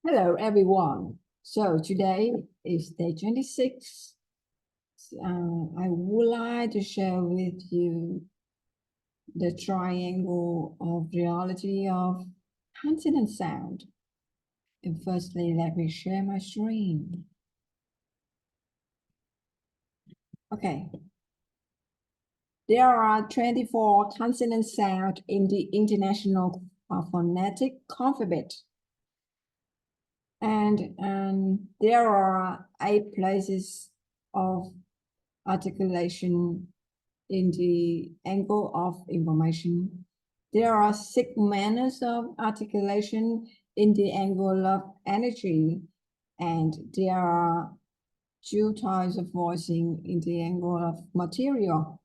Hello, everyone. So today is day 26. I would like to share with you the triangle of reality of consonant sound. And firstly, let me share my screen. Okay. There are 24 consonant sounds in the International Phonetic Alphabet. And there are 8 places of articulation in the angle of information. There are 6 manners of articulation in the angle of energy, and there are 2 types of voicing in the angle of material.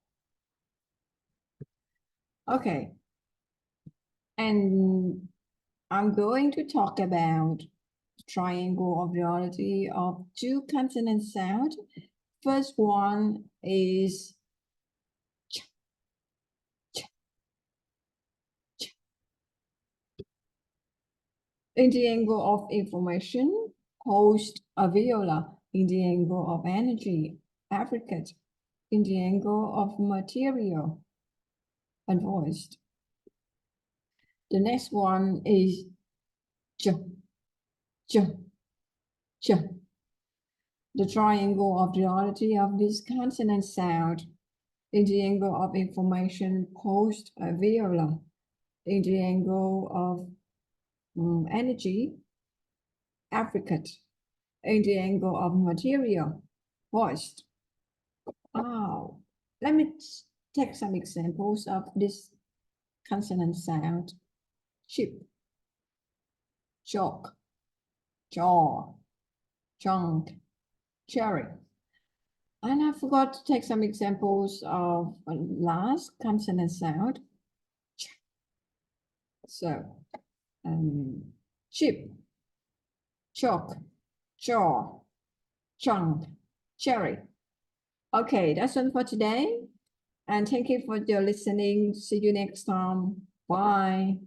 Okay, and I'm going to talk about triangle of reality of 2 consonant sound. First one is in the angle of information, post alveolar. In the angle of energy, affricate. In the angle of material, unvoiced. The next one is j, j, j. The triangle of duality of this consonant sound. In the angle of information, post alveolar. In the angle of energy, affricate. In the angle of material, voiced. Oh, let me take some examples of this consonant sound. Chip, chalk, jaw, chunk, cherry. And I forgot to take some examples of last consonant sound. So, chip, chalk, jaw, chunk, cherry. Okay, that's all for today. And thank you for your listening. See you next time. Bye.